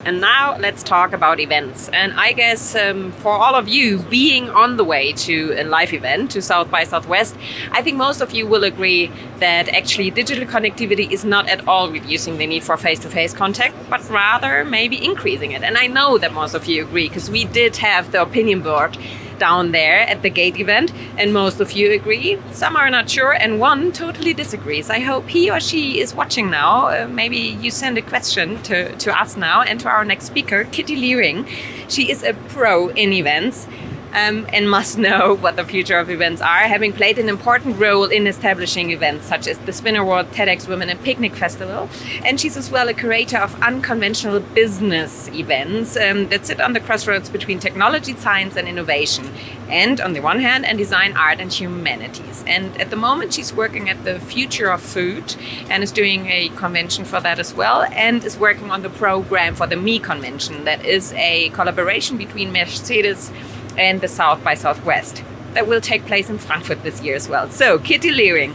And now let's talk about events. And I guess for all of you being on the way to a live event, to South by Southwest, I think most of you will agree that actually digital connectivity is not at all reducing the need for face-to-face contact, but rather maybe increasing it. And I know that most of you agree because we did have the opinion board down there at the gate event, and most of you agree. Some are not sure, and one totally disagrees. I hope he or she is watching now. Maybe you send a question to us now and to our next speaker, Kitty Leering. She is a pro in events. And must know what the future of events are, having played an important role in establishing events such as the Spin Award, TEDx Women and Picnic Festival. And she's as well a curator of unconventional business events that sit on the crossroads between technology, science and innovation. And on the one hand, and design, art and humanities. And at the moment, she's working at the Future of Food and is doing a convention for that as well, and is working on the program for the Me Convention. That is a collaboration between Mercedes and the South by Southwest that will take place in Frankfurt this year as well. So, Kitty Leering,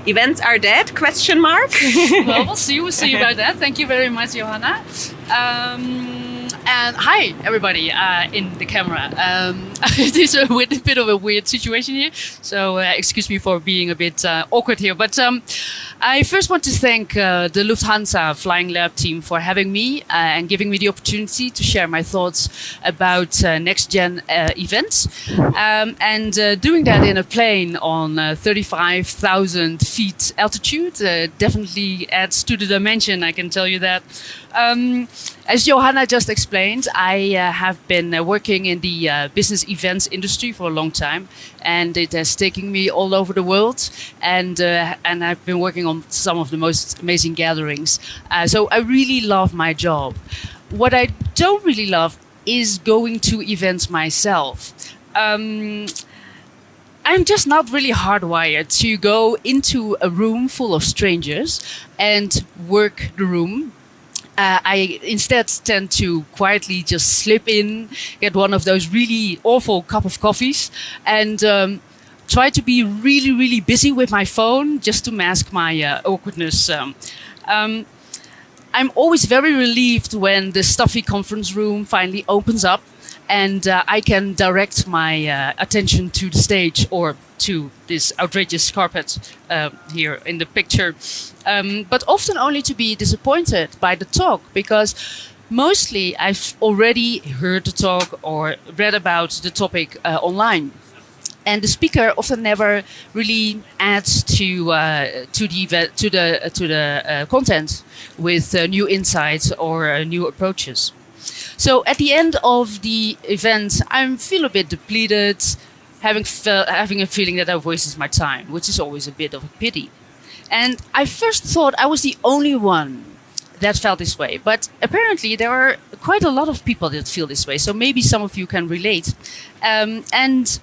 events are dead? Question mark. Well, we'll see about that. Thank you very much, Johanna. And hi, everybody in the camera. It is a bit of a weird situation here, so excuse me for being a bit awkward here. But I first want to thank the Lufthansa FlyingLab team for having me and giving me the opportunity to share my thoughts about next-gen events. And doing that in a plane on 35,000 feet altitude definitely adds to the dimension, I can tell you that. As Johanna just explained, I have been working in the business events industry for a long time, and it has taken me all over the world, and I've been working on some of the most amazing gatherings. So I really love my job. What I don't really love is going to events myself. I'm just not really hardwired to go into a room full of strangers and work the room. I instead tend to quietly just slip in, get one of those really awful cup of coffees, and try to be really, really busy with my phone just to mask my awkwardness. I'm always very relieved when the stuffy conference room finally opens up and I can direct my attention to the stage or to this outrageous carpet here in the picture. But often only to be disappointed by the talk, because mostly I've already heard the talk or read about the topic online. And the speaker often never really adds to the content with new insights or new approaches. So at the end of the event, I feel a bit depleted, having a feeling that I've wasted my time, which is always a bit of a pity. And I first thought I was the only one that felt this way, but apparently there are quite a lot of people that feel this way. So maybe some of you can relate. And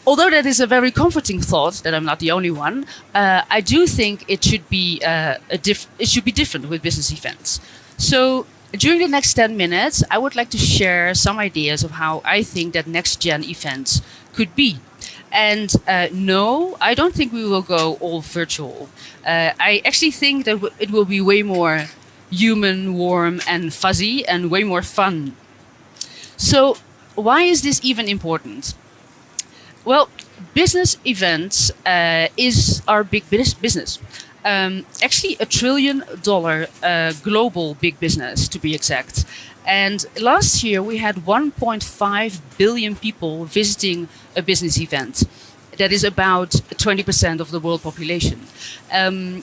although that is a very comforting thought that I'm not the only one, I do think it should be different with business events. So during the next 10 minutes, I would like to share some ideas of how I think that next-gen events could be. And no, I don't think we will go all virtual. I actually think that it will be way more human, warm and fuzzy and way more fun. So why is this even important? Well, business events is our big business. Actually, $1 trillion global big business, to be exact. And last year, we had 1.5 billion people visiting a business event. That is about 20% of the world population. And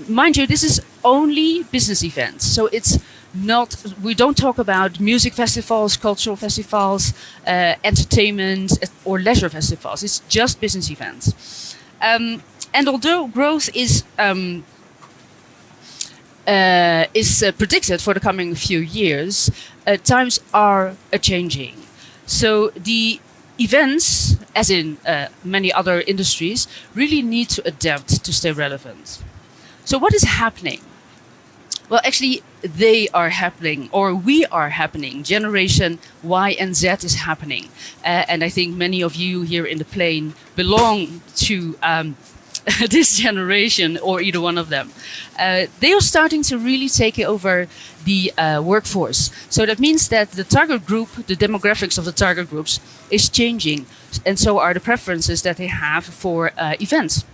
mind you, this is only business events. So it's not, we don't talk about music festivals, cultural festivals, entertainment or leisure festivals. It's just business events. And although growth is predicted for the coming few years, times are changing. So the events, as in many other industries, really need to adapt to stay relevant. So what is happening? Well, actually, they are happening, or we are happening. Generation Y and Z is happening. And I think many of you here in the plane belong to this generation, or either one of them, they are starting to really take over the workforce. So that means that the target group, the demographics of the target groups, is changing, and so are the preferences that they have for events.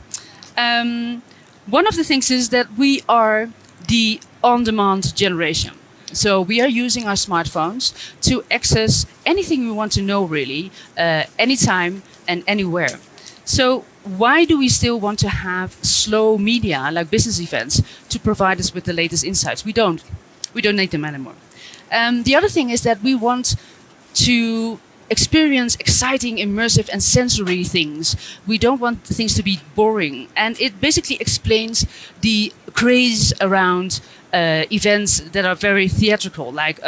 One of the things is that we are the on-demand generation. So we are using our smartphones to access anything we want to know, really, anytime and anywhere. So why do we still want to have slow media like business events to provide us with the latest insights? We don't. We don't need them anymore. The other thing is that we want to experience exciting, immersive, and sensory things. We don't want things to be boring. And it basically explains the craze around events that are very theatrical, like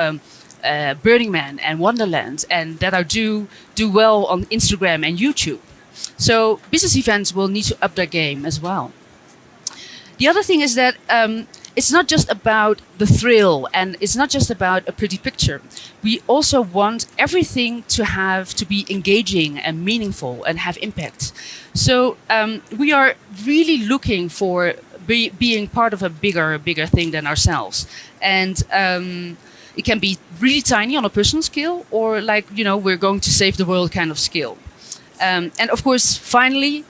Burning Man and Wonderland, and that are do well on Instagram and YouTube. So business events will need to up their game as well. The other thing is that it's not just about the thrill, and it's not just about a pretty picture. We also want everything to be engaging and meaningful and have impact. So we are really looking for being part of a bigger thing than ourselves. And it can be really tiny on a personal scale, or like, we're going to save the world kind of scale. And of course, finally,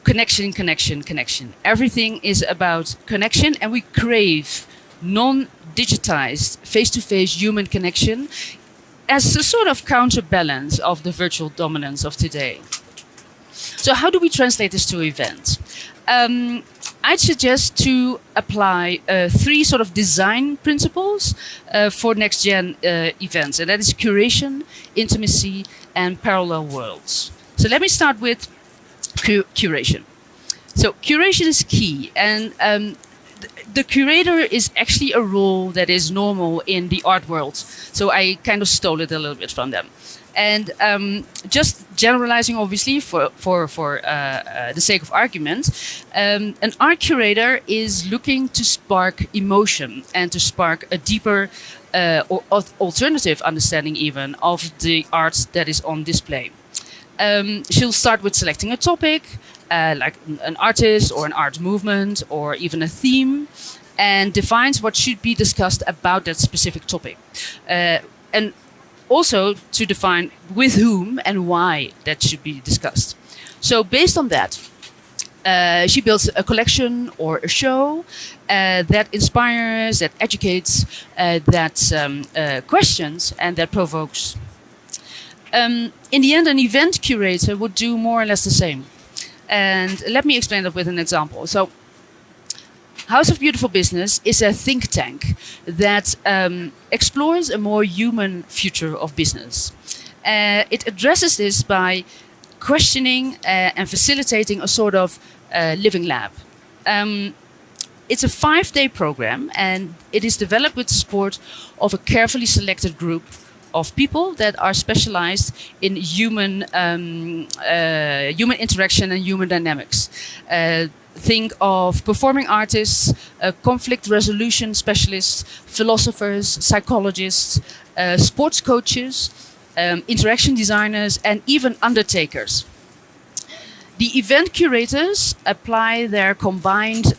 connection. Everything is about connection, and we crave non-digitized, face-to-face human connection as a sort of counterbalance of the virtual dominance of today. So how do we translate this to events? I'd suggest to apply 3 sort of design principles for next-gen events, and that is curation, intimacy, and parallel worlds. So let me start with curation. So curation is key, and the curator is actually a role that is normal in the art world. So I kind of stole it a little bit from them. And just generalizing, obviously, for the sake of argument, an art curator is looking to spark emotion and to spark a deeper or alternative understanding even of the art that is on display. She'll start with selecting a topic, like an artist or an art movement or even a theme, and defines what should be discussed about that specific topic. And also to define with whom and why that should be discussed. So based on that, she builds a collection or a show that inspires, that educates, that questions, and that provokes. In the end, an event curator would do more or less the same. And let me explain that with an example. So House of Beautiful Business is a think tank that explores a more human future of business. It addresses this by questioning and facilitating a sort of living lab. It's a 5-day program, and it is developed with the support of a carefully selected group of people that are specialized in human interaction and human dynamics. Think of performing artists, conflict resolution specialists, philosophers, psychologists, sports coaches, interaction designers, and even undertakers. The event curators apply their combined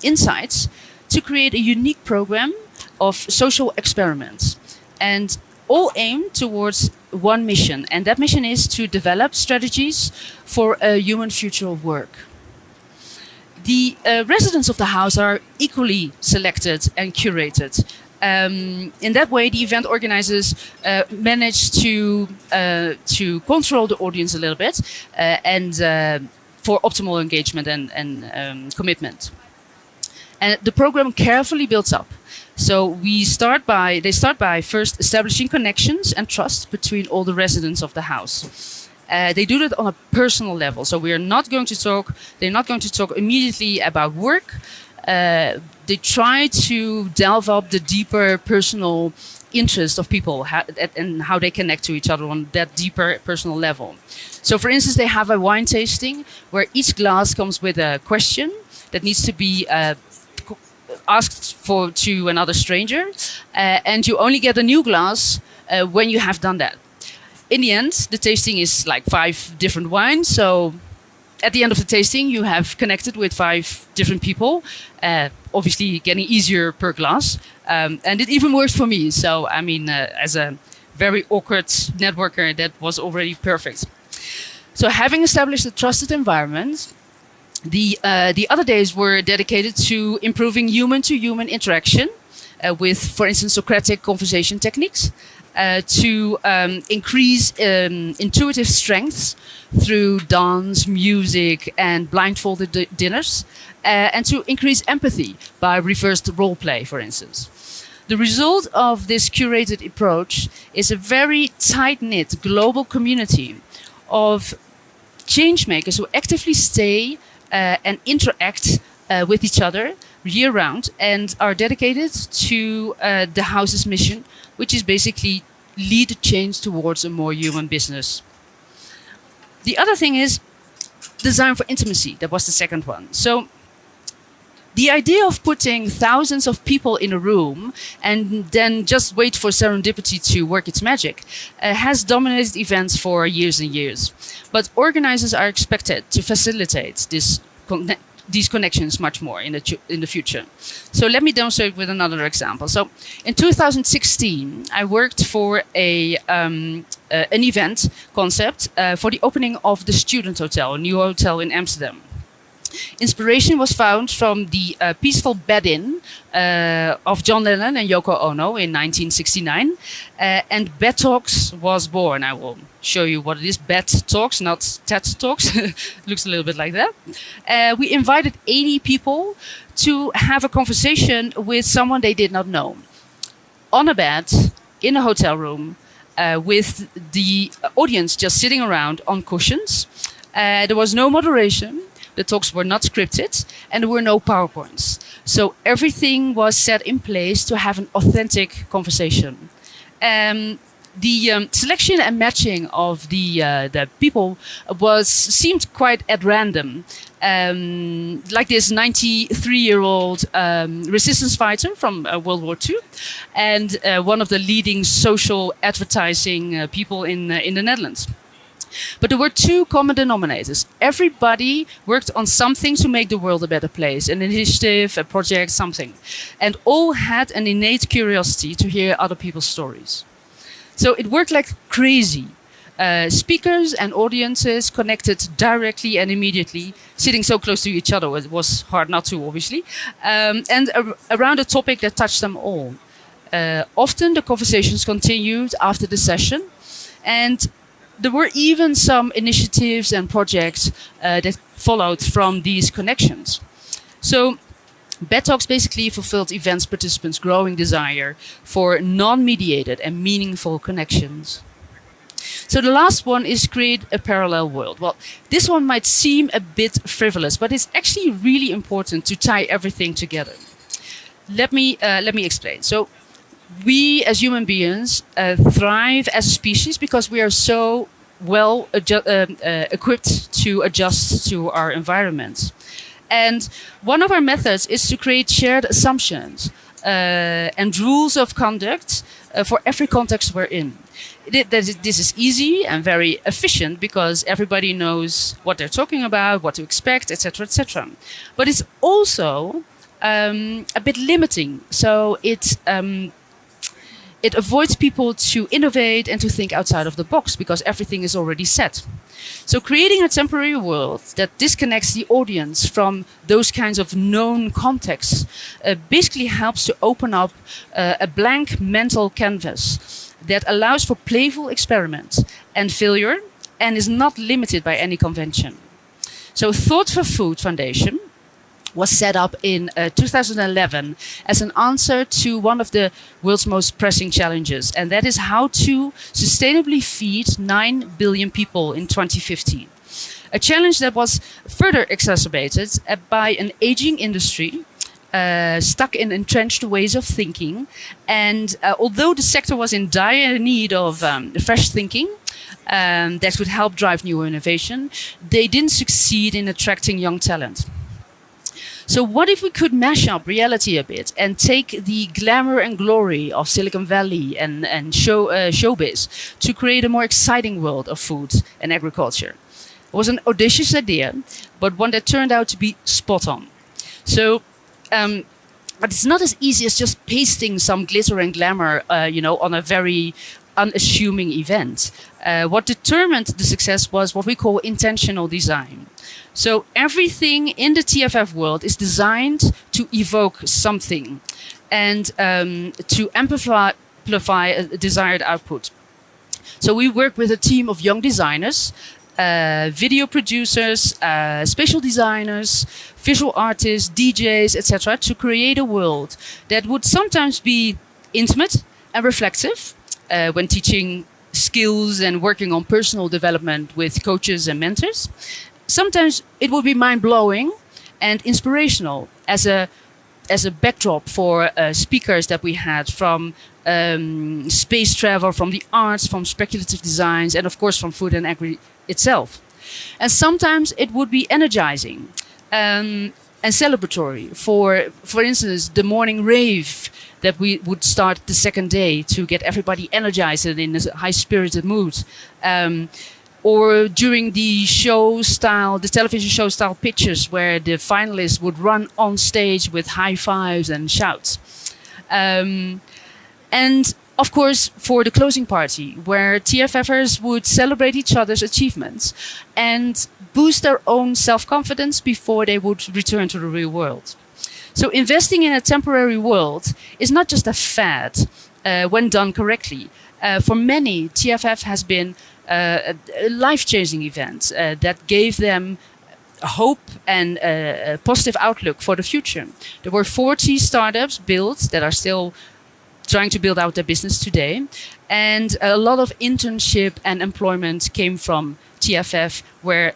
insights to create a unique program of social experiments, and all aim towards one mission, and that mission is to develop strategies for a human future of work. The residents of the house are equally selected and curated. In that way, the event organizers manage to control the audience a little bit and for optimal engagement and commitment. And the program carefully builds up. So they start by first establishing connections and trust between all the residents of the house. They do that on a personal level. So they're not going to talk immediately about work. They try to delve up the deeper personal interest of people and how they connect to each other on that deeper personal level. So for instance, they have a wine tasting where each glass comes with a question that needs to be asked for to another stranger, and you only get a new glass when you have done that. In the end, the tasting is like 5 different wines, so at the end of the tasting, you have connected with 5 different people, obviously getting easier per glass. And it even works for me. So, I mean, as a very awkward networker, that was already perfect. So having established a trusted environment, the other days were dedicated to improving human-to-human interaction with, for instance, Socratic conversation techniques, to increase intuitive strengths through dance, music, and blindfolded dinners, and to increase empathy by reversed role play, for instance. The result of this curated approach is a very tight-knit global community of change makers who actively stay and interact with each other year-round and are dedicated to the house's mission, which is basically lead change towards a more human business. The other thing is design for intimacy. That was the second one. So the idea of putting thousands of people in a room and then just wait for serendipity to work its magic has dominated events for years and years. But organizers are expected to facilitate these connections much more in the future. So let me demonstrate with another example. So in 2016, I worked for an event concept for the opening of the Student Hotel, a new hotel in Amsterdam. Inspiration was found from the peaceful bed-in of John Lennon and Yoko Ono in 1969, and Bed Talks was born. I will show you what it is. Bed Talks, not TED Talks. Looks a little bit like that. We invited 80 people to have a conversation with someone they did not know, on a bed, in a hotel room, with the audience just sitting around on cushions. There was no moderation. The talks were not scripted, and there were no PowerPoints. So everything was set in place to have an authentic conversation. The selection and matching of the people seemed quite at random. Like this 93-year-old resistance fighter from World War II, and one of the leading social advertising people in the Netherlands. But there were 2 common denominators. Everybody worked on something to make the world a better place, an initiative, a project, something. And all had an innate curiosity to hear other people's stories. So it worked like crazy. Speakers and audiences connected directly and immediately, sitting so close to each other. It was hard not to, obviously. And around a topic that touched them all. Often the conversations continued after the session, and there were even some initiatives and projects that followed from these connections. So Bed Talks basically fulfilled events participants' growing desire for non-mediated and meaningful connections. So the last one is create a parallel world. Well, this one might seem a bit frivolous, but it's actually really important to tie everything together. Let me explain. So we as human beings thrive as a species because we are so well equipped to adjust to our environment. And one of our methods is to create shared assumptions and rules of conduct for every context we're in. This is easy and very efficient because everybody knows what they're talking about, what to expect, etc., etc. But it's also a bit limiting. So it avoids people to innovate and to think outside of the box because everything is already set. So creating a temporary world that disconnects the audience from those kinds of known contexts basically helps to open up a blank mental canvas that allows for playful experiment and failure and is not limited by any convention. So Thought for Food Foundation was set up in 2011 as an answer to one of the world's most pressing challenges, and that is how to sustainably feed 9 billion people in 2050. A challenge that was further exacerbated by an aging industry stuck in entrenched ways of thinking. And although the sector was in dire need of fresh thinking that could help drive new innovation, they didn't succeed in attracting young talent. So what if we could mash up reality a bit and take the glamour and glory of Silicon Valley and showbiz to create a more exciting world of food and agriculture? It was an audacious idea, but one that turned out to be spot on. So, but it's not as easy as just pasting some glitter and glamour, on a very unassuming event. What determined the success was what we call intentional design. So everything in the TFF world is designed to evoke something and to amplify a desired output. So we work with a team of young designers, video producers, spatial designers, visual artists, DJs, etc., to create a world that would sometimes be intimate and reflective when teaching skills and working on personal development with coaches and mentors. Sometimes it would be mind-blowing and inspirational as a backdrop for speakers that we had from space travel, from the arts, from speculative designs, and of course from food and agri itself. And sometimes it would be energizing and celebratory. For instance, the morning rave that we would start the second day to get everybody energized and in a high-spirited mood. Or during the television show style pitches where the finalists would run on stage with high fives and shouts. And of course, for the closing party, where TFFers would celebrate each other's achievements and boost their own self-confidence before they would return to the real world. So investing in a temporary world is not just a fad when done correctly. For many, TFF has been a life-changing event that gave them hope and a positive outlook for the future. There were 40 startups built that are still trying to build out their business today. And a lot of internship and employment came from TFF, where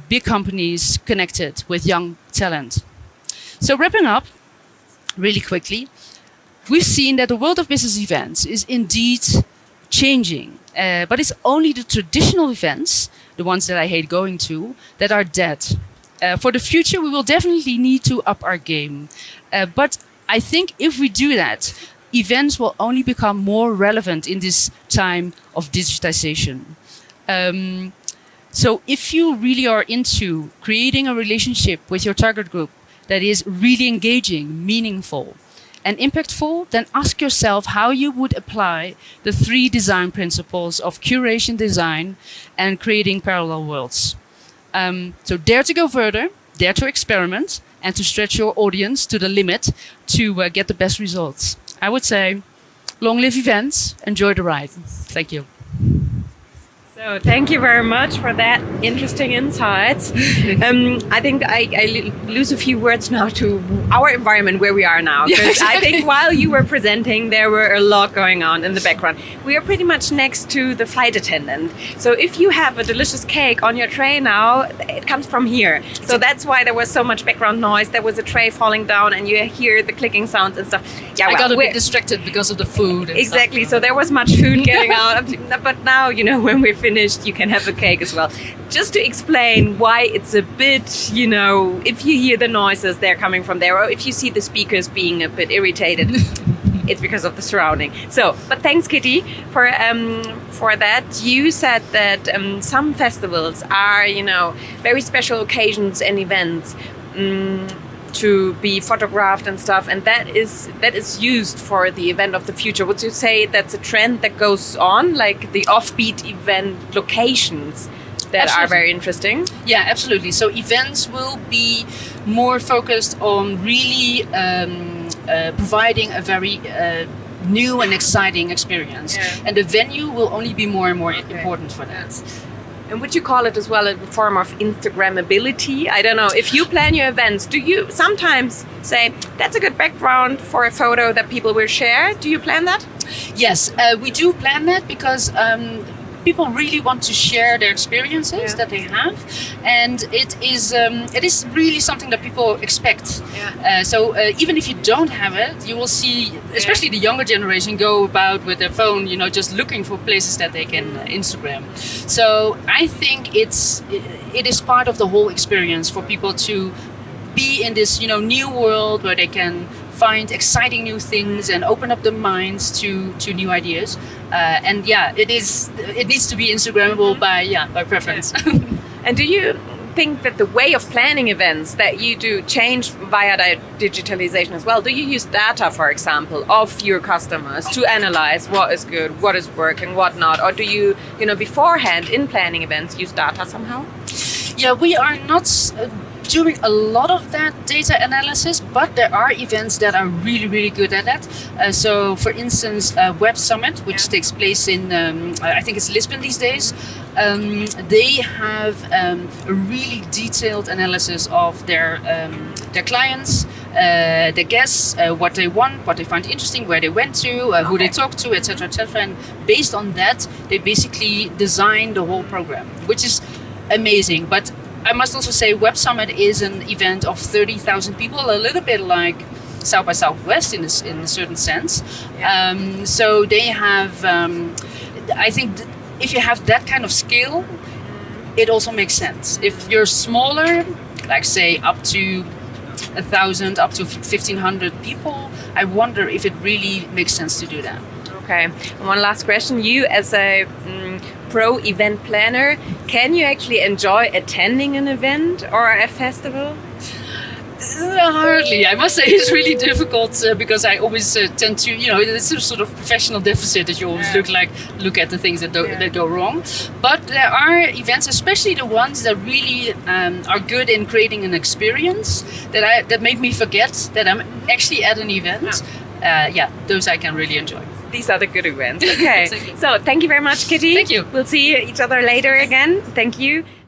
big companies connected with young talent. So wrapping up really quickly, we've seen that the world of business events is indeed changing. But it's only the traditional events, the ones that I hate going to, that are dead. For the future, we will definitely need to up our game. But I think if we do that, events will only become more relevant in this time of digitization. So if you really are into creating a relationship with your target group that is really engaging, meaningful, and impactful, then ask yourself how you would apply the 3 design principles of curation design and creating parallel worlds. So dare to go further, dare to experiment, and to stretch your audience to the limit to get the best results. I would say, long live events, enjoy the ride. Thank you. So thank you very much for that interesting insights. I think I lose a few words now to our environment where we are now. Because Yeah, exactly. I think while you were presenting, there were a lot going on in the background. We are pretty much next to the flight attendant. So if you have a delicious cake on your tray now, it comes from here. So that's why there was so much background noise. There was a tray falling down and you hear the clicking sounds and stuff. Yeah, I got a bit distracted because of the food. And exactly. stuff. So there was much food getting out. But now, when we're finished, you can have the cake as well. Just to explain why it's a bit, if you hear the noises, they're coming from there, or if you see the speakers being a bit irritated, it's because of the surrounding. So, but thanks, Kitty, for that. You said that some festivals are, very special occasions and events. To be photographed and stuff, and that is used for the event of the future. Would you say that's a trend that goes on, like the offbeat event locations that are very interesting? Yeah, absolutely. So events will be more focused on really providing a very new and exciting experience. Yeah. And the venue will only be more and more important for that. And would you call it as well a form of Instagrammability? I don't know. If you plan your events, do you sometimes say, that's a good background for a photo that people will share? Do you plan that? Yes, we do plan that because people really want to share their experiences that they have. And it is really something that people expect. Yeah. So even if you don't have it, you will see, especially the younger generation, go about with their phone, just looking for places that they can Instagram. So I think it is part of the whole experience for people to be in this, new world where they can find exciting new things and open up their minds to new ideas. And it needs to be Instagrammable by preference. And do you think that the way of planning events that you do change via digitalization as well? Do you use data, for example, of your customers to analyze what is good, what is working, what not? Or do you, beforehand in planning events use data somehow? Yeah, we are not doing a lot of that data analysis, but there are events that are really, really good at that. So, for instance, Web Summit, which takes place in, I think it's Lisbon these days, they have a really detailed analysis of their clients, their guests, what they want, what they find interesting, where they went to, who they talked to, etc., etc. And based on that, they basically design the whole program, which is amazing. But I must also say Web Summit is an event of 30,000 people, a little bit like South by Southwest in a certain sense. Yeah. So they have, I think if you have that kind of scale, it also makes sense. If you're smaller, like say up to 1,000, up to 1,500 people, I wonder if it really makes sense to do that. Okay. One last question. You as a pro event planner, can you actually enjoy attending an event or a festival? Hardly. I must say it's really difficult because I always tend to, it's a sort of professional deficit that you always look at the things that go wrong. But there are events, especially the ones that really are good in creating an experience that make me forget that I'm actually at an event. Those I can really enjoy. These are the good events. Okay. So thank you very much, Kitty. Thank you. We'll see each other later again. Thank you.